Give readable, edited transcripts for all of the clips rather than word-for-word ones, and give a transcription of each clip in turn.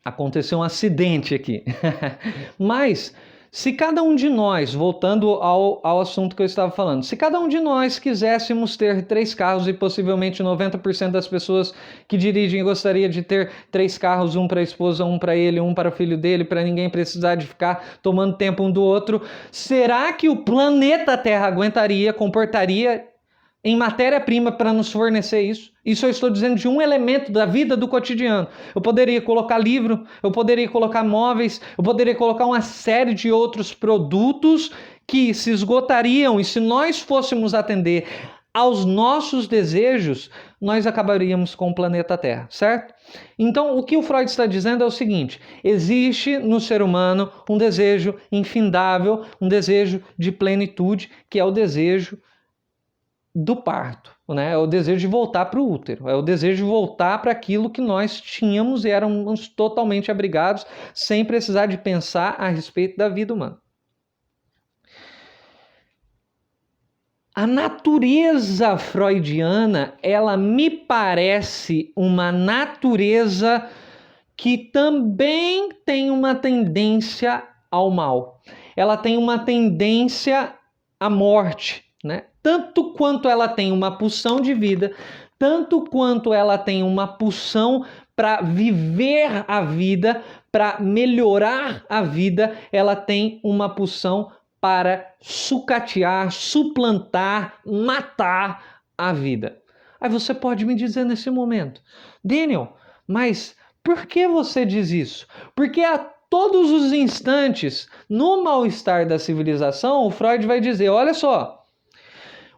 Aconteceu um acidente aqui. Mas, se cada um de nós, voltando ao assunto que eu estava falando, se cada um de nós quiséssemos ter 3 carros e possivelmente 90% das pessoas que dirigem gostaria de ter 3 carros, um para a esposa, um para ele, um para o filho dele, para ninguém precisar de ficar tomando tempo um do outro, será que o planeta Terra aguentaria, comportaria em matéria-prima para nos fornecer isso? Isso eu estou dizendo de um elemento da vida do cotidiano. Eu poderia colocar livro, eu poderia colocar móveis, eu poderia colocar uma série de outros produtos que se esgotariam, e se nós fôssemos atender aos nossos desejos, nós acabaríamos com o planeta Terra, certo? Então, o que o Freud está dizendo é o seguinte: existe no ser humano um desejo infindável, um desejo de plenitude, que é o desejo do parto, né? É o desejo de voltar para o útero, é o desejo de voltar para aquilo que nós tínhamos e éramos totalmente abrigados, sem precisar de pensar a respeito da vida humana. A natureza freudiana, ela me parece uma natureza que também tem uma tendência ao mal. Ela tem uma tendência à morte, né? Tanto quanto ela tem uma pulsão de vida, tanto quanto ela tem uma pulsão para viver a vida, para melhorar a vida, ela tem uma pulsão para sucatear, suplantar, matar a vida. Aí você pode me dizer nesse momento: Daniel, mas por que você diz isso? Porque a todos os instantes, no mal-estar da civilização, o Freud vai dizer: olha só,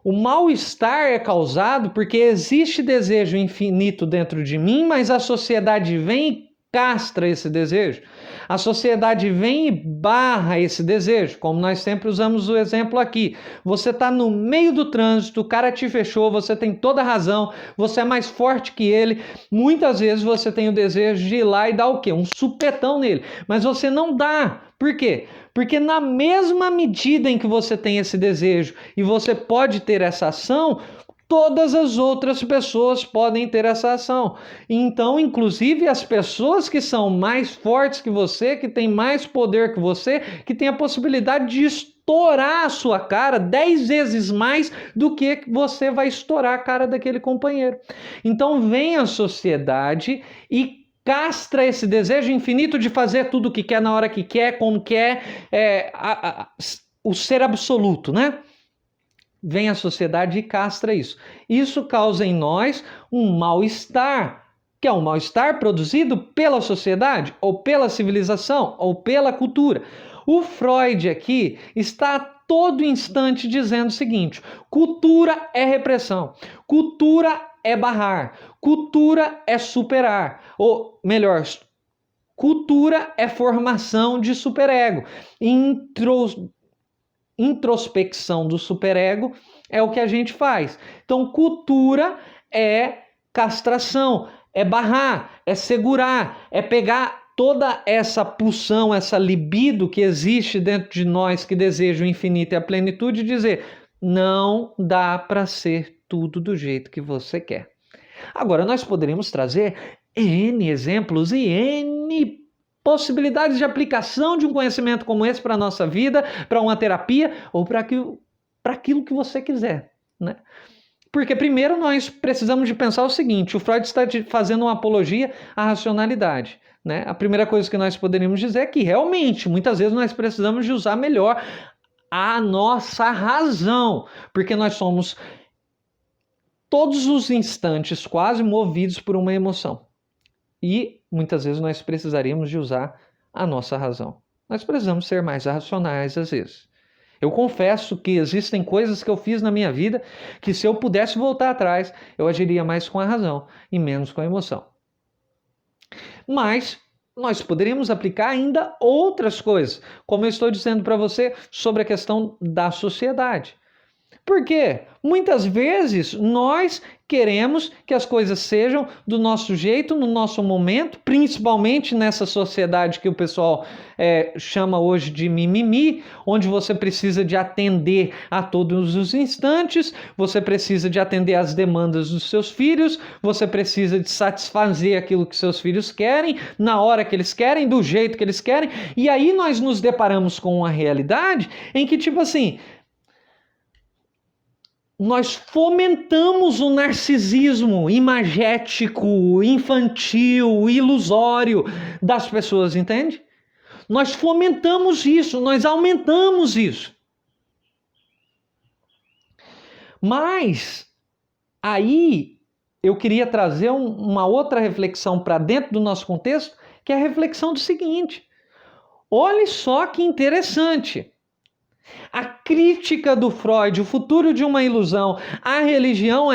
o mal-estar é causado porque existe desejo infinito dentro de mim, mas a sociedade vem e castra esse desejo. A sociedade vem e barra esse desejo, como nós sempre usamos o exemplo aqui. Você está no meio do trânsito, o cara te fechou, você tem toda a razão, você é mais forte que ele. Muitas vezes você tem o desejo de ir lá e dar o quê? Um supetão nele. Mas você não dá. Por quê? Porque na mesma medida em que você tem esse desejo e você pode ter essa ação, todas as outras pessoas podem ter essa ação. Então, inclusive, as pessoas que são mais fortes que você, que têm mais poder que você, que têm a possibilidade de estourar a sua cara 10 vezes mais do que você vai estourar a cara daquele companheiro. Então, vem a sociedade e castra esse desejo infinito de fazer tudo o que quer, na hora que quer, como quer, o ser absoluto, né? Vem a sociedade e castra isso. Isso causa em nós um mal-estar, que é um mal-estar produzido pela sociedade, ou pela civilização, ou pela cultura. O Freud aqui está a todo instante dizendo o seguinte: cultura é repressão, cultura é barrar, cultura é superar, ou melhor, cultura é formação de superego. Introspecção do superego é o que a gente faz. Então, cultura é castração, é barrar, é segurar, é pegar toda essa pulsão, essa libido que existe dentro de nós, que deseja o infinito e a plenitude, e dizer: não dá para ser tudo do jeito que você quer. Agora, nós poderíamos trazer N exemplos e N possibilidades de aplicação de um conhecimento como esse para a nossa vida, para uma terapia ou para aquilo que você quiser, né? Porque primeiro nós precisamos de pensar o seguinte: o Freud está fazendo uma apologia à racionalidade, né? A primeira coisa que nós poderíamos dizer é que realmente, muitas vezes nós precisamos de usar melhor a nossa razão, porque nós somos todos os instantes quase movidos por uma emoção. E muitas vezes nós precisaríamos de usar a nossa razão. Nós precisamos ser mais racionais às vezes. Eu confesso que existem coisas que eu fiz na minha vida que, se eu pudesse voltar atrás, eu agiria mais com a razão e menos com a emoção. Mas nós poderíamos aplicar ainda outras coisas, como eu estou dizendo para você sobre a questão da sociedade. Por quê? Muitas vezes nós queremos que as coisas sejam do nosso jeito, no nosso momento, principalmente nessa sociedade que o pessoal chama hoje de mimimi, onde você precisa de atender a todos os instantes, você precisa de atender às demandas dos seus filhos, você precisa de satisfazer aquilo que seus filhos querem, na hora que eles querem, do jeito que eles querem, e aí nós nos deparamos com uma realidade em que, tipo assim, nós fomentamos o narcisismo imagético, infantil, ilusório das pessoas, entende? Nós fomentamos isso, nós aumentamos isso. Mas aí eu queria trazer uma outra reflexão para dentro do nosso contexto, que é a reflexão do seguinte: olhe só que interessante. A crítica do Freud, o futuro de uma ilusão, a religião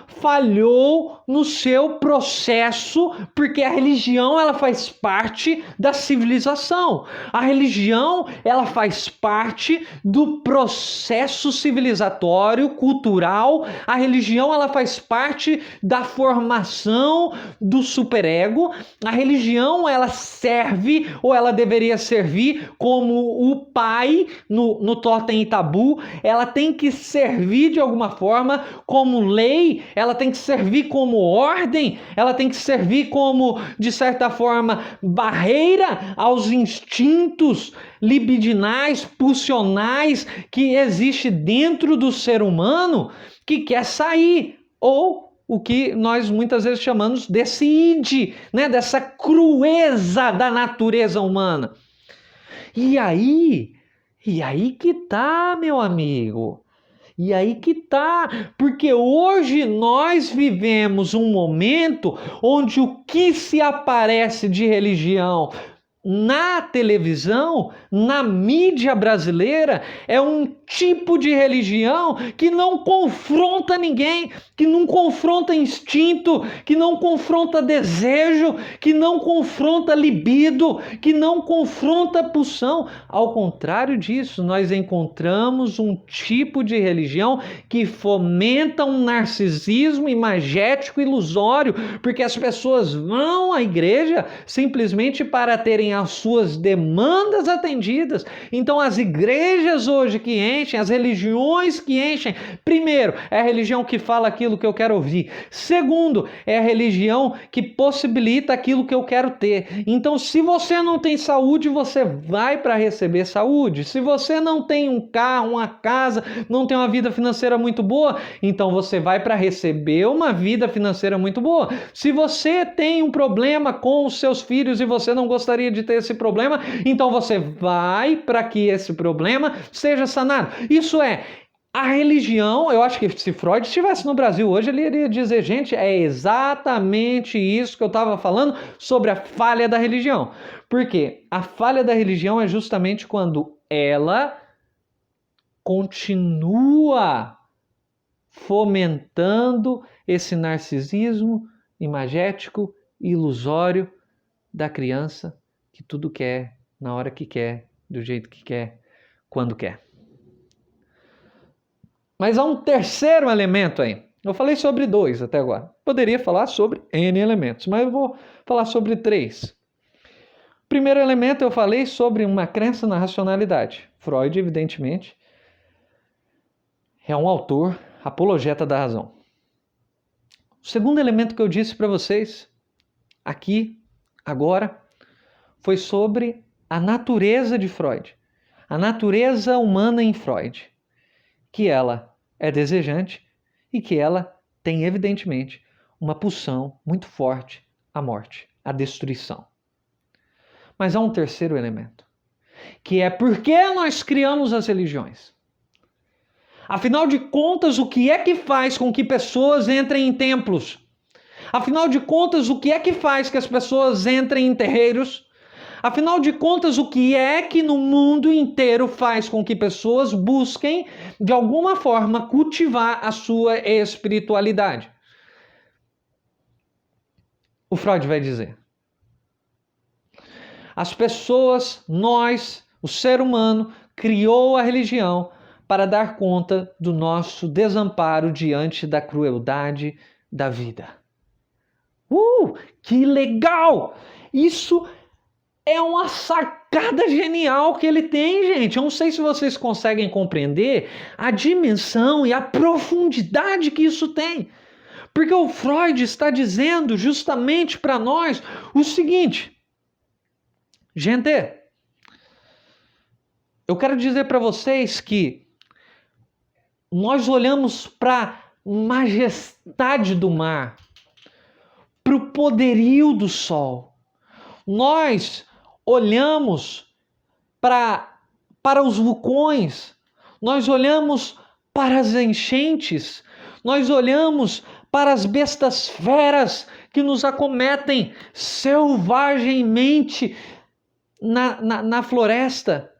falhou no seu processo, porque a religião ela faz parte da civilização. A religião ela faz parte do processo civilizatório, cultural. A religião ela faz parte da formação do superego. A religião ela serve ou ela deveria servir como o pai no Totem e Tabu. Ela tem que servir de alguma forma como lei, ela tem que servir como ordem, ela tem que servir como, de certa forma, barreira aos instintos libidinais, pulsionais que existe dentro do ser humano que quer sair, ou o que nós muitas vezes chamamos desse id, né? Dessa crueza da natureza humana. E aí que tá, meu amigo. E aí que tá, porque hoje nós vivemos um momento onde o que se aparece de religião na televisão, na mídia brasileira, é um tipo de religião que não confronta ninguém, que não confronta instinto, que não confronta desejo, que não confronta libido, que não confronta pulsão. Ao contrário disso, nós encontramos um tipo de religião que fomenta um narcisismo imagético ilusório, porque as pessoas vão à igreja simplesmente para terem as suas demandas atendidas. Então as igrejas hoje que enchem, as religiões que enchem, primeiro, é a religião que fala aquilo que eu quero ouvir. Segundo, é a religião que possibilita aquilo que eu quero ter. Então se você não tem saúde, você vai para receber saúde. Se você não tem um carro, uma casa, não tem uma vida financeira muito boa, então você vai para receber uma vida financeira muito boa. Se você tem um problema com os seus filhos e você não gostaria de ter esse problema, então você vai para que esse problema seja sanado. Isso é, a religião, eu acho que se Freud estivesse no Brasil hoje, ele iria dizer, gente, é exatamente isso que eu estava falando sobre a falha da religião. Porque a falha da religião é justamente quando ela continua fomentando esse narcisismo imagético, ilusório da criança que tudo quer, na hora que quer, do jeito que quer, quando quer. Mas há um terceiro elemento aí. Eu falei sobre 2 até agora. Poderia falar sobre N elementos, mas eu vou falar sobre 3. Primeiro elemento eu falei sobre uma crença na racionalidade. Freud, evidentemente, é um autor apologeta da razão. O segundo elemento que eu disse para vocês aqui, agora, foi sobre a natureza de Freud. A natureza humana em Freud. Que ela é desejante e que ela tem, evidentemente, uma pulsão muito forte à morte, à destruição. Mas há um terceiro elemento, que é por que nós criamos as religiões. Afinal de contas, o que é que faz com que pessoas entrem em templos? Afinal de contas, o que é que faz que as pessoas entrem em terreiros? Afinal de contas, o que é que no mundo inteiro faz com que pessoas busquem, de alguma forma, cultivar a sua espiritualidade? O Freud vai dizer: as pessoas, nós, o ser humano, criou a religião para dar conta do nosso desamparo diante da crueldade da vida. Que legal! Isso é uma sacada genial que ele tem, gente. Eu não sei se vocês conseguem compreender a dimensão e a profundidade que isso tem. Porque o Freud está dizendo justamente para nós o seguinte. Gente, eu quero dizer para vocês que nós olhamos para a majestade do mar, para o poderio do sol. Nós olhamos para os vulcões, nós olhamos para as enchentes, nós olhamos para as bestas feras que nos acometem selvagemmente na floresta.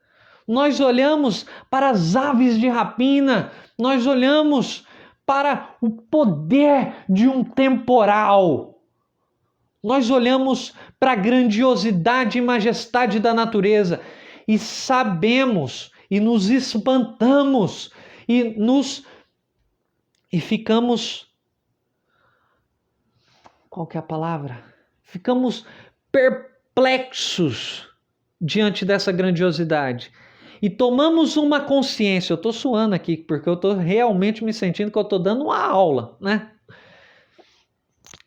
Nós olhamos para as aves de rapina, nós olhamos para o poder de um temporal. Nós olhamos para a grandiosidade e majestade da natureza e sabemos e nos espantamos e ficamos... Qual que é a palavra? Ficamos perplexos diante dessa grandiosidade. E tomamos uma consciência. Eu estou suando aqui porque eu estou realmente me sentindo que eu estou dando uma aula, né?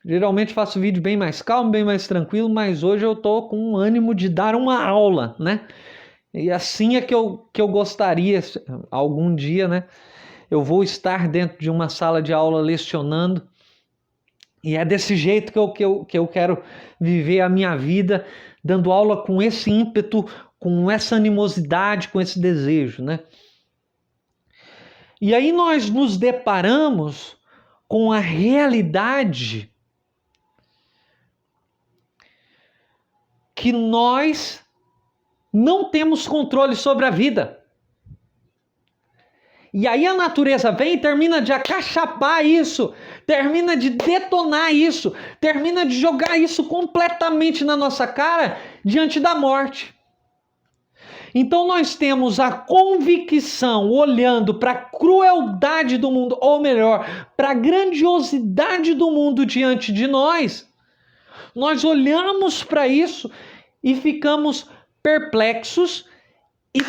Geralmente faço vídeo bem mais calmo, bem mais tranquilo, mas hoje eu estou com um ânimo de dar uma aula, né? E assim é que eu gostaria, algum dia, né? Eu vou estar dentro de uma sala de aula lecionando, e é desse jeito que eu quero viver a minha vida, dando aula com esse ímpeto, com essa animosidade, com esse desejo, né? E aí nós nos deparamos com a realidade que nós não temos controle sobre a vida. E aí a natureza vem e termina de acachapar isso, termina de detonar isso, termina de jogar isso completamente na nossa cara diante da morte. Então nós temos a convicção, olhando para a crueldade do mundo, ou melhor, para a grandiosidade do mundo diante de nós, nós olhamos para isso e ficamos perplexos e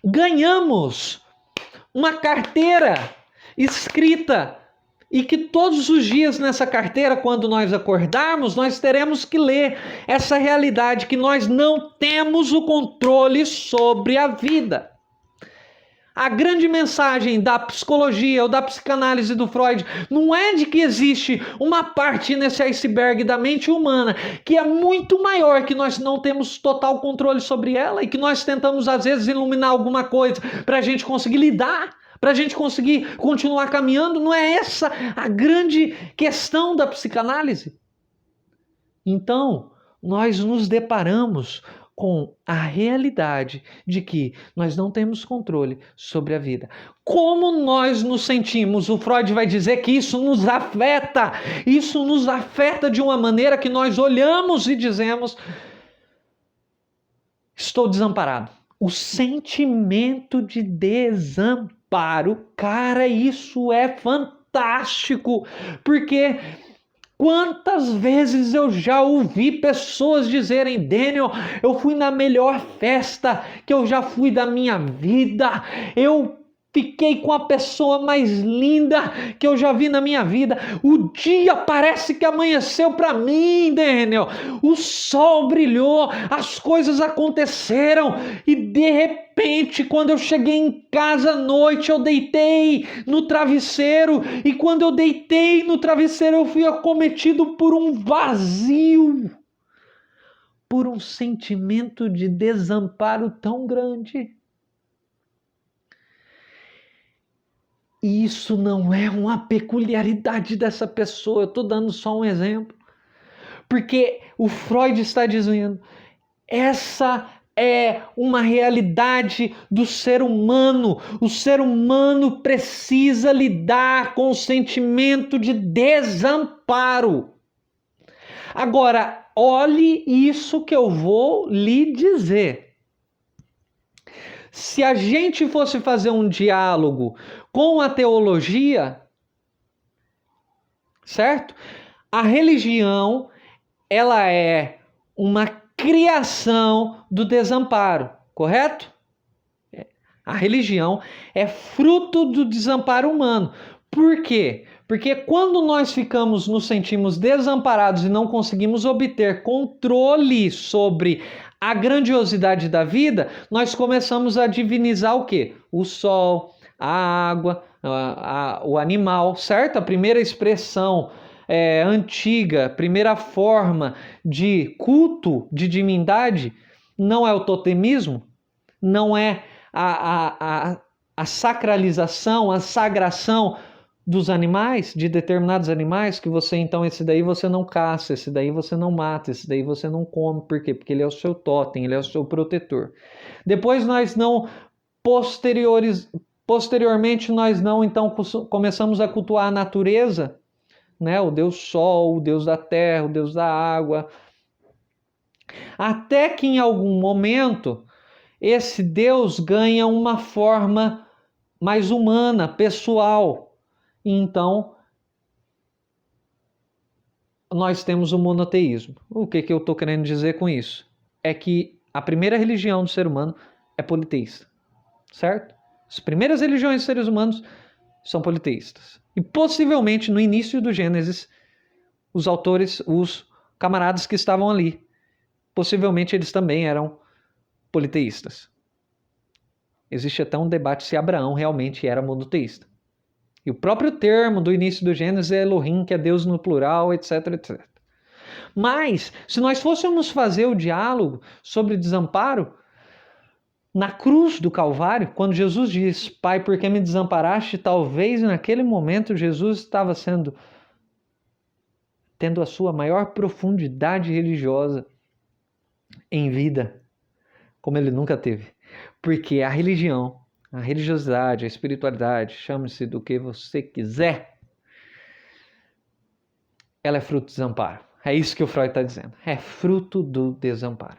ganhamos uma carteira escrita e que todos os dias nessa carteira, quando nós acordarmos, nós teremos que ler essa realidade que nós não temos o controle sobre a vida. A grande mensagem da psicologia ou da psicanálise do Freud não é de que existe uma parte nesse iceberg da mente humana que é muito maior, que nós não temos total controle sobre ela e que nós tentamos às vezes iluminar alguma coisa para a gente conseguir lidar, para a gente conseguir continuar caminhando. Não é essa a grande questão da psicanálise? Então, nós nos deparamos com a realidade de que nós não temos controle sobre a vida. Como nós nos sentimos? O Freud vai dizer que isso nos afeta de uma maneira que nós olhamos e dizemos: estou desamparado. O sentimento de desamparo, cara, isso é fantástico, porque quantas vezes eu já ouvi pessoas dizerem: Daniel, eu fui na melhor festa que eu já fui da minha vida, eu fiquei com a pessoa mais linda que eu já vi na minha vida, o dia parece que amanheceu para mim, Daniel, o sol brilhou, as coisas aconteceram e de repente, quando eu cheguei em casa à noite, eu deitei no travesseiro e quando eu deitei no travesseiro eu fui acometido por um vazio, por um sentimento de desamparo tão grande. E isso não é uma peculiaridade dessa pessoa, eu estou dando só um exemplo. Porque o Freud está dizendo, essa é uma realidade do ser humano. O ser humano precisa lidar com o sentimento de desamparo. Agora, olhe isso que eu vou lhe dizer. se a gente fosse fazer um diálogo com a teologia, certo? A religião, ela é uma criação do desamparo, correto? A religião é fruto do desamparo humano. Por quê? Porque quando nós nos sentimos desamparados e não conseguimos obter controle sobre a grandiosidade da vida, nós começamos a divinizar o quê? O sol, a água, o animal, certo? A primeira expressão antiga, primeira forma de culto de divindade não é o totemismo, não é a sacralização, a sagração dos animais, de determinados animais, que você, então, esse daí você não caça, esse daí você não mata, esse daí você não come. Por quê? Porque ele é o seu totem, ele é o seu protetor. Depois nós não, posteriormente nós não, então, começamos a cultuar a natureza, né? O Deus Sol, o Deus da terra, o Deus da água. Até que em algum momento esse Deus ganha uma forma mais humana, pessoal. E então, nós temos o monoteísmo. O que eu estou querendo dizer com isso? É que a primeira religião do ser humano é politeísta, certo? As primeiras religiões dos seres humanos são politeístas. E possivelmente, no início do Gênesis, os autores, os camaradas que estavam ali, possivelmente eles também eram politeístas. Existe até um debate se Abraão realmente era monoteísta. E o próprio termo do início do Gênesis é Elohim, que é Deus no plural, etc, etc. Mas, se nós fôssemos fazer o diálogo sobre desamparo, na cruz do Calvário, quando Jesus diz, Pai, por que me desamparaste? Talvez naquele momento Jesus estava tendo a sua maior profundidade religiosa em vida, como ele nunca teve. Porque a religião, a religiosidade, a espiritualidade, chame-se do que você quiser, ela é fruto do desamparo. É isso que o Freud está dizendo. É fruto do desamparo.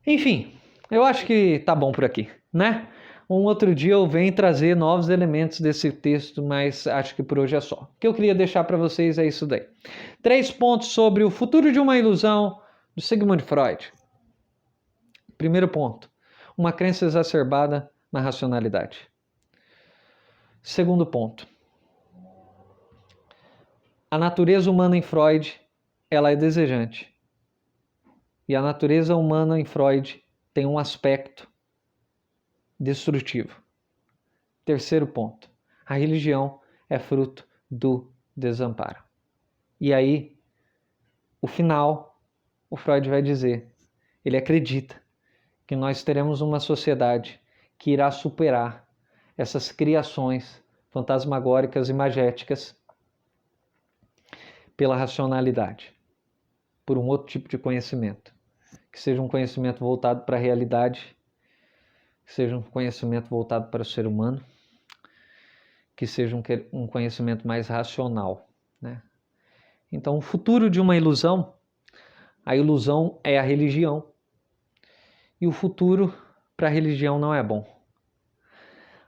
Enfim, eu acho que tá bom por aqui, né? Um outro dia eu venho trazer novos elementos desse texto, mas acho que por hoje é só. O que eu queria deixar para vocês é isso daí. 3 pontos sobre o futuro de uma ilusão do Sigmund Freud. Primeiro ponto. Uma crença exacerbada na racionalidade. Segundo ponto. A natureza humana em Freud, ela é desejante. E a natureza humana em Freud tem um aspecto destrutivo. Terceiro ponto. A religião é fruto do desamparo. E aí, o final, o Freud vai dizer, ele acredita que nós teremos uma sociedade que irá superar essas criações fantasmagóricas e magéticas pela racionalidade, por um outro tipo de conhecimento, que seja um conhecimento voltado para a realidade, que seja um conhecimento voltado para o ser humano, que seja um conhecimento mais racional, né? Então, o futuro de uma ilusão, a ilusão é a religião, e o futuro para a religião não é bom.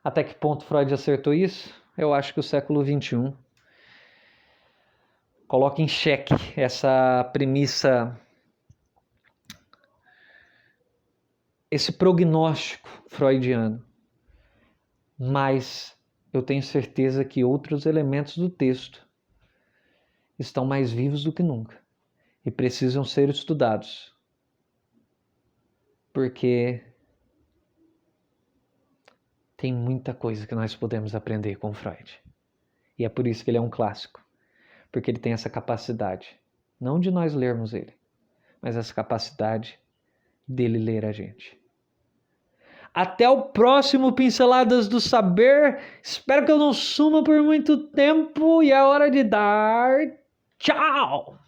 Até que ponto Freud acertou isso? Eu acho que o século XXI coloca em xeque essa premissa, esse prognóstico freudiano. Mas eu tenho certeza que outros elementos do texto estão mais vivos do que nunca e precisam ser estudados. Porque tem muita coisa que nós podemos aprender com Freud. E é por isso que ele é um clássico. Porque ele tem essa capacidade, não de nós lermos ele, mas essa capacidade dele ler a gente. Até o próximo Pinceladas do Saber. Espero que eu não suma por muito tempo e é hora de dar tchau!